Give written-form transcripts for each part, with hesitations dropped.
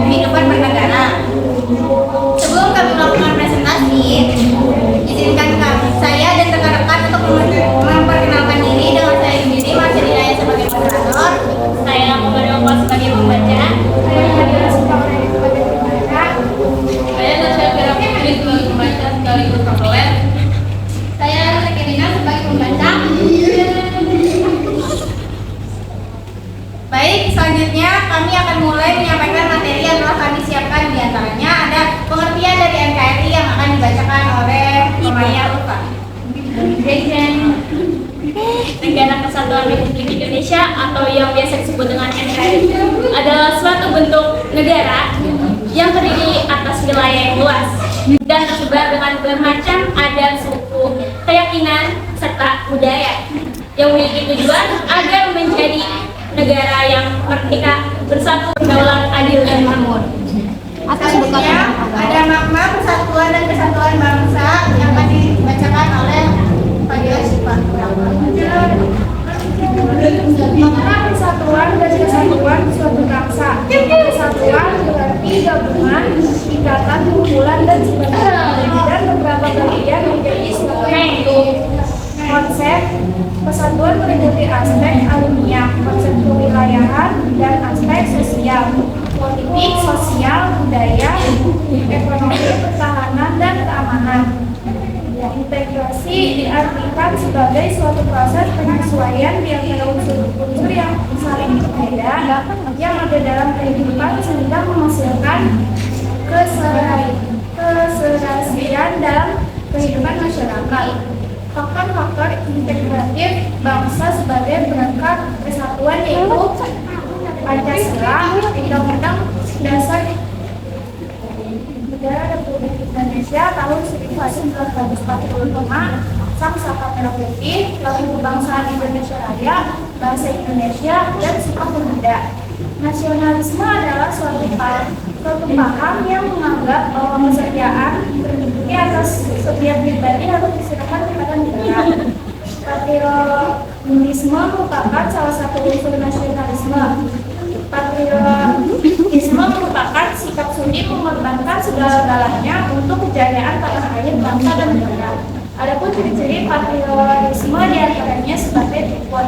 kehidupan bernegara. Sebelum kami melakukan presentasi, izinkan saya dan rekan-rekan untuk memperkenalkan diri dengan saya sendiri, Marsha Didaya sebagai moderator, saya Muhammad sebagai pembaca, saya Nadira Sukamana sebagai pembaca, saya Tasya Fira Putri sebagai pembaca sekaligus pembawa, saya Sekirina sebagai pembaca. Baik, selanjutnya kami akan mulai menyampaikan materi yang telah kami siapkan. Di antaranya ada pengertian dari NKRI yang akan dibacakan oleh Maya Lufa. Negara Kesatuan Republik Indonesia atau yang biasa disebut dengan NKRI adalah suatu bentuk negara yang terdiri atas wilayah yang luas dan tersebar dengan bermacam adat, suku, keyakinan, serta budaya yang memiliki tujuan agar menjadi negara yang merdeka, bersatu, berdaulat, adil, dan makmur. Selanjutnya ada makna persatuan dan kesatuan bangsa yang akan dibacakan oleh Fadila Syifa. Makna persatuan dan kesatuan suatu bangsa. Kesatuan berarti gabungan, ikatan, kumpulan, dan sebagainya, dan beberapa bagian menjadi suatu bentuk. Konsep persatuan meliputi aspek alamiah, konsep kewilayahan, dan aspek sosial, politik, sosial, budaya, ekonomi, pertahanan, dan keamanan. Integrasi diartikan sebagai suatu proses penyesuaian di antara unsur-unsur yang saling berbeda yang ada dalam kehidupan sehingga menghasilkan keserasian dalam kehidupan masyarakat. Faktor-faktor integratif bangsa sebagai perangkat kesatuan yaitu Pancasila, Undang-Undang Dasar Negara Republik Indonesia tahun 1945, Sang Saka Merah Putih, Lagu Kebangsaan Indonesia Raya, Bahasa Indonesia, dan Sumpah Pemuda. Nasionalisme adalah suatu paham yang menganggap bahwa kesetiaan berdiri atas setiap pribadi harus diserahkan kepada negara. Patriotisme merupakan salah satu unsur nasionalisme. Patriotisme merupakan sikap sudi mengorbankan segala-galanya untuk kejayaan tanah air, bangsa, dan negara. Adapun ciri-ciri patriotisme diantaranya sebagai berikut: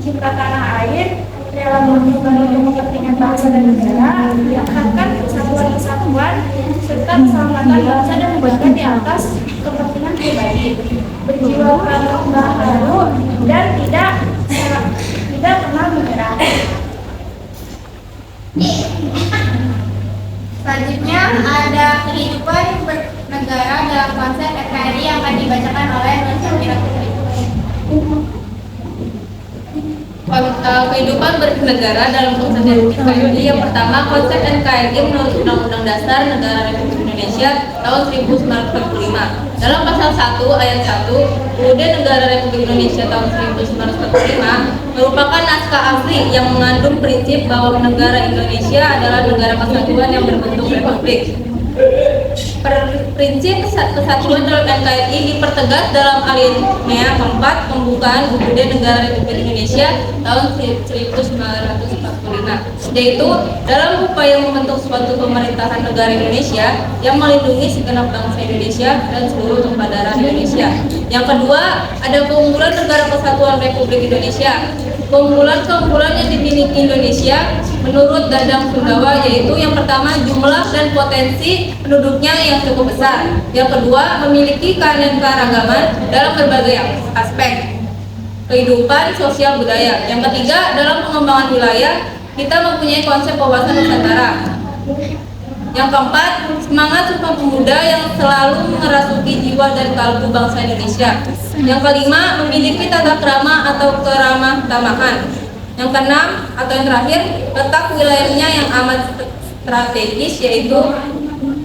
cinta tanah air, rela berkorban untuk kepentingan bangsa dan negara, menekankan kesatuan, serta keselamatan bangsa dan negara di atas kepentingan pribadi, berjiwa baru, dan tidak pernah menyerah. Selanjutnya ada kehidupan bernegara dalam konsep NKRI yang akan dibacakan oleh Fadila Putri. Kehidupan bernegara dalam konsep NKRI. Yang pertama, konsep NKRI menurut Undang-Undang Dasar Negara Republik Indonesia tahun 1945. Dalam pasal 1 ayat 1 UUD Negara Republik Indonesia tahun 1945 merupakan naskah asli yang mengandung prinsip bahwa negara Indonesia adalah negara kesatuan yang berbentuk republik. Prinsip kesatuan dalam NKRI dipertegas dalam alinea keempat pembukaan UUD Negara Republik Indonesia tahun 1945, yaitu dalam upaya membentuk suatu pemerintahan negara Indonesia yang melindungi segenap bangsa Indonesia dan seluruh tumpah darah Indonesia. Yang kedua, ada keunggulan Negara Kesatuan Republik Indonesia. Keunggulan yang dimiliki Indonesia menurut Dadang Sundawa yaitu yang pertama, jumlah dan potensi penduduknya yang cukup besar. Yang kedua, memiliki keanekaragaman dalam berbagai aspek kehidupan sosial budaya. Yang ketiga, dalam pengembangan wilayah kita mempunyai konsep wawasan Nusantara. Yang keempat, semangat Sumpah Pemuda yang selalu merasuki jiwa dan kalbu bangsa Indonesia. Yang kelima, memiliki tata krama atau keramah tamahan. Yang keenam atau yang terakhir, letak wilayahnya yang amat strategis yaitu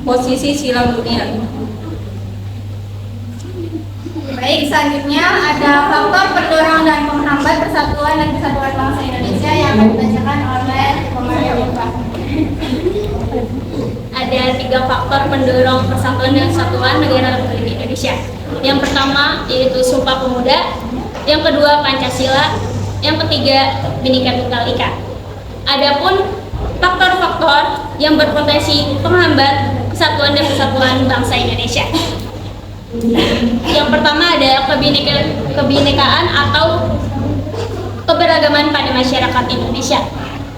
posisi silang dunia. Baik, selanjutnya ada faktor pendorong dan penghambat persatuan dan kesatuan bangsa Indonesia yang akan dibacakan oleh Maya Lufa. Ada 3 faktor pendorong persatuan dan kesatuan negara Republik Indonesia. Yang pertama yaitu Sumpah Pemuda, yang kedua Pancasila, yang ketiga Bhinneka Tunggal Ika. Adapun faktor-faktor yang berpotensi penghambat kesatuan dan kesatuan bangsa Indonesia. Yang pertama ada kebinekaan atau keberagaman pada masyarakat Indonesia.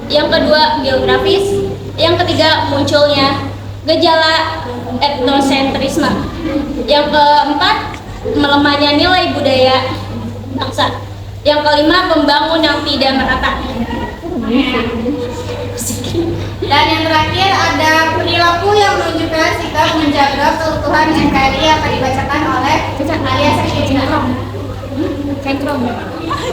Yang kedua, geografis. Yang ketiga, munculnya gejala etnosentrisme. Yang keempat, melemahnya nilai budaya bangsa. Yang kelima, pembangunan yang tidak merata. Dan yang terakhir ada perilaku yang menunjukkan sikap menjaga keutuhan NKRI yang akan dibacakan oleh alias Sentrum.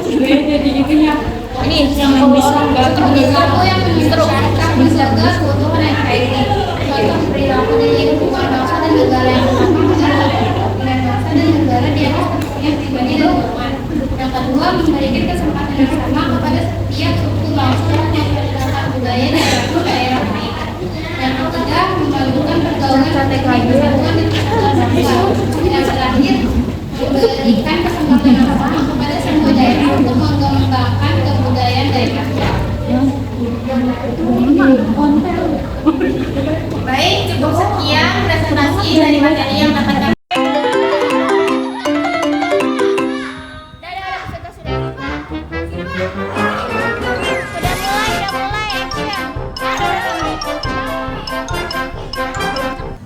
Ini yang perilaku yang menunjukkan sikap menjaga keutuhan NKRI. Contoh perilaku dari lingkungan bangsa dan negara yang adalah kepentingan bangsa dan negara di atas kepentingan pribadi dan lingkungan. Yang kedua, memberikan kesempatan yang sama kepada setiap suku bangsa yang berdasar budaya dan daerah mereka. Yang ketiga, membangunkan pergaulan strategi persatuan dan persatuan bangsa. Yang terakhir, memberikan kesempatan yang sama kepada semua daerah untuk mengembangkan kebudayaan daerahnya. Baik, cukup sekian presentasi dari materi yang dapat kami.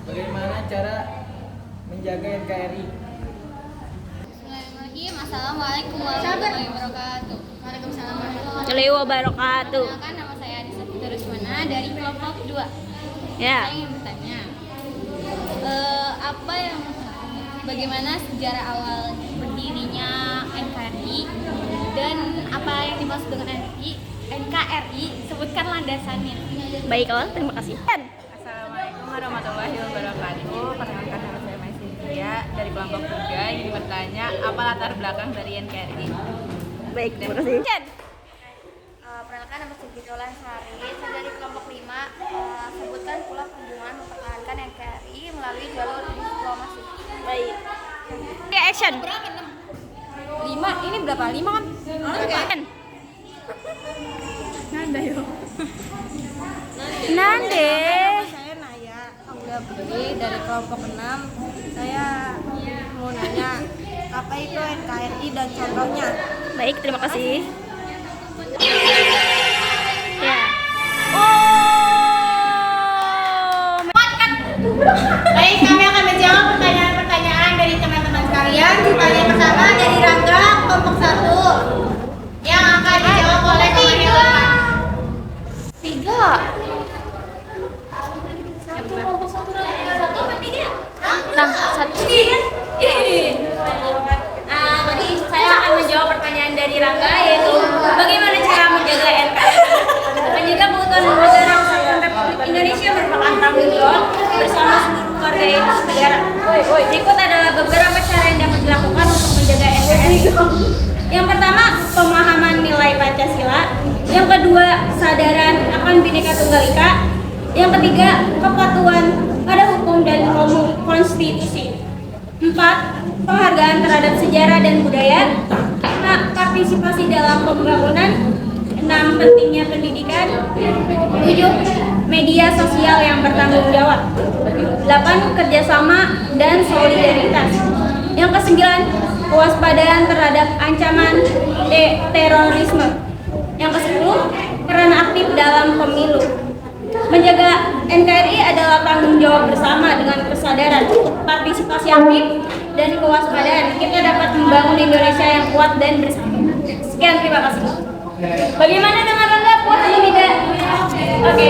Bagaimana cara menjaga NKRI? Bismillahirrahmanirrahim. Assalamualaikum warahmatullahi wabarakatuh. Waalaikumsalam warahmatullahi Wabarakatuh. wabarakatuh. Nama saya Adisa Fitri Rusmana dari kelompok 2. Ya. Saya ingin bertanya, bagaimana sejarah awal berdirinya NKRI dan apa yang dimaksud dengan NKRI? Sebutkan landasannya. Baiklah, terima kasih. Assalamualaikum warahmatullahi wabarakatuh. Perkenalkan nama saya Mai Cynthia dari kelompok 3 ingin bertanya apa latar belakang dari NKRI. Baik, terima kasih. Perkenalkan nama saya Gitolan Sari, saya dari kelompok 5. Sebutkan pula hubungan mempertahankan NKRI melalui jalur diplomasi. Baik. Oke, action. 5, ini berapa? 5 kan? Oke. Nande. Saya Naya Angga Budi dari kelompok 6. Saya mau nanya apa itu NKRI dan contohnya. Baik, terima kasih. Ya. Baik, kami akan menjawab pertanyaan-pertanyaan dari teman-teman sekalian. Pertanyaan pertama dari Rangga, kelompok 1, yang akan dijawab oleh teman Hilma. 3. Tadi saya akan menjawab pertanyaan dari Rangga, yaitu bagaimana cara menjaga NKRI. Menjaga keutuhan negara Kesatuan Republik Indonesia merupakan tanggung jawab bersama seluruh warga negara. Berikut adalah beberapa cara yang dapat dilakukan untuk menjaga NKRI. Yang pertama, pemahaman nilai Pancasila. Yang kedua, kesadaran akan Bhinneka Tunggal Ika. Yang ketiga, kepatuhan pada hukum dan konstitusi. 4. Penghargaan terhadap sejarah dan budaya. 5. Partisipasi dalam pembangunan. 6. Pentingnya pendidikan. 7. Media sosial yang bertanggung jawab. 8. Kerjasama dan solidaritas. Yang ke-9, kewaspadaan terhadap ancaman terorisme. Yang ke-10, peran aktif dalam pemilu. Menjaga NKRI adalah tanggung jawab bersama. Dengan kesadaran, partisipasi aktif, dan kewaspadaan, kita dapat membangun Indonesia yang kuat dan bersatu. Sekian, terima kasih. Bagaimana dengan Rangga? Puas atau tidak? Oke.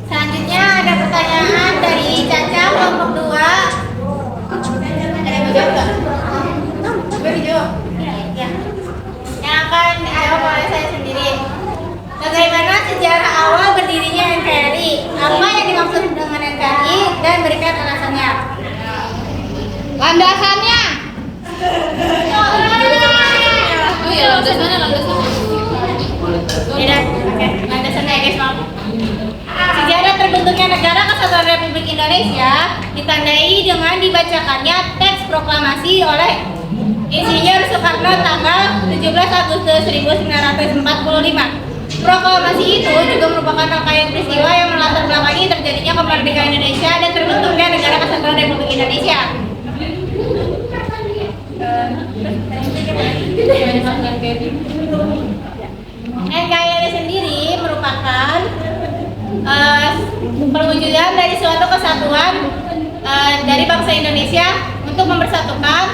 Selanjutnya ada pertanyaan dari Caca, kelompok 2. Ada yang mau jawab nggak? Boleh dijawab? Ya. Yang akan dijawab oleh saya sendiri. Bagaimana sejarah awal berdirinya NKRI? Apa yang dimaksud dengan NKRI dan berikan alasannya? Landasannya. Oh iya, landasannya. Ya, oke. Landasannya guys, maaf. Sejarah terbentuknya negara Kesatuan Republik Indonesia ditandai dengan dibacakannya teks proklamasi oleh Insinyur Soekarno tanggal 17 Agustus 1945. Proklamasi itu juga merupakan rangkaian peristiwa yang melatar belakangi terjadinya kemerdekaan Indonesia dan terbentuknya Negara Kesatuan Republik Indonesia. NKRI sendiri merupakan perwujudan dari suatu kesatuan dari bangsa Indonesia untuk mempersatukan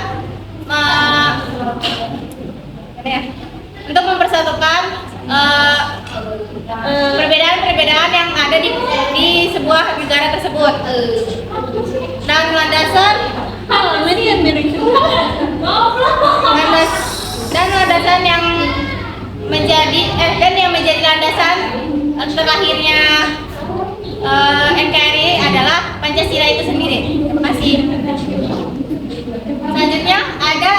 perbedaan-perbedaan yang ada di sebuah negara tersebut. Dan landasan yang menjadi landasan terlahirnya NKRI adalah Pancasila itu sendiri. Terima kasih. Selanjutnya ada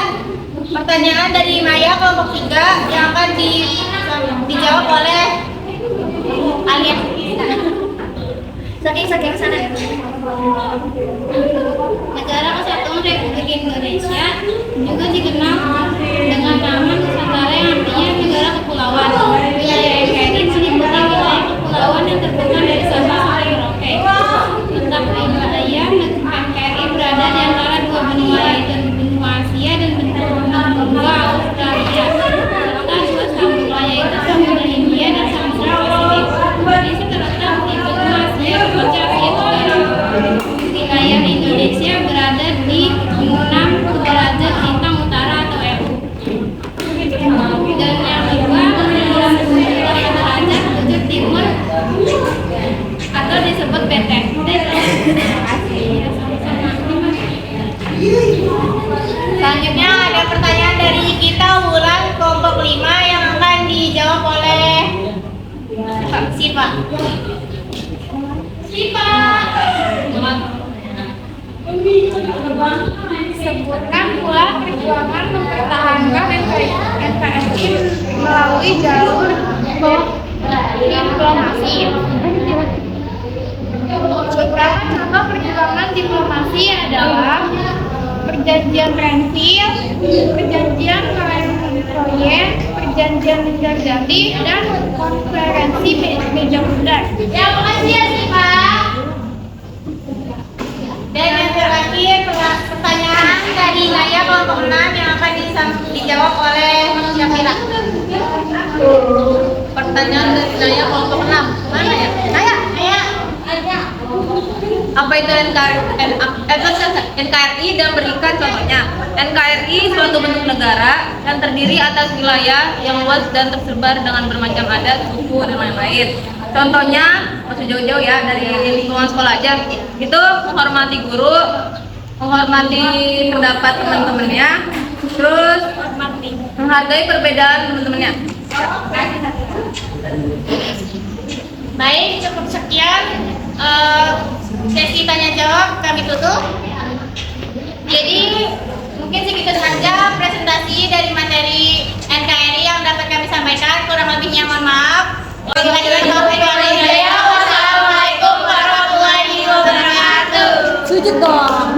pertanyaan dari Maya kelompok 3 yang akan dijawab oleh Alia. Saking sana ya. Negara Kesatuan Republik Indonesia juga dikenal dengan nama Nusantara yang artinya negara kepulauan. Wilayah NKRI meliputi wilayah kepulauan yang terbuka dari Sabah sampai Merauke. Letak wilayah NKRI berada di antara dua benua, yaitu benua Asia dan benua Australia, serta dua samudra, yaitu Samudra Hindia dan Samudra Pasifik. Indonesia terletak di benua Asia di puncak Asia Tenggara. Wilayah Indonesia berada di 6 derajat lintang utara atau EU. Dan yang kedua, 8 derajat bujur timur atau disebut PT. Selanjutnya ada pertanyaan dari kita Wulan kelompok 5 yang akan dijawab oleh Siva. Sebutkan pula perjuangan mempertahankan NKRI melalui jalur diplomasi. Beberapa contoh perjuangan diplomasi adalah Perjanjian Renville, Perjanjian Proyek, Perjanjian Medan dan Konferensi Meja Bundar. Ya, makasih ya Siva. Dan yang terakhir pertanyaan dari Naya kelompok 6 yang akan dijawab oleh Syafira. Pertanyaan dari Naya kelompok 6. Mana ya? Naya. Apa itu NKRI dan berikan contohnya. NKRI suatu bentuk negara yang terdiri atas wilayah yang luas dan tersebar dengan bermacam adat, suku, dan lain-lain. Contohnya, masuk jauh-jauh ya, dari lingkungan sekolah aja. Itu menghormati guru, menghormati pendapat teman-temannya, terus menghargai perbedaan teman-temannya. Baik, cukup sekian sesi tanya jawab kami tutup. Jadi mungkin segitu saja presentasi dari materi NKRI yang dapat kami sampaikan. Kurang lebihnya mohon maaf. Wassalamualaikum warahmatullahi wabarakatuh. Sujud dong.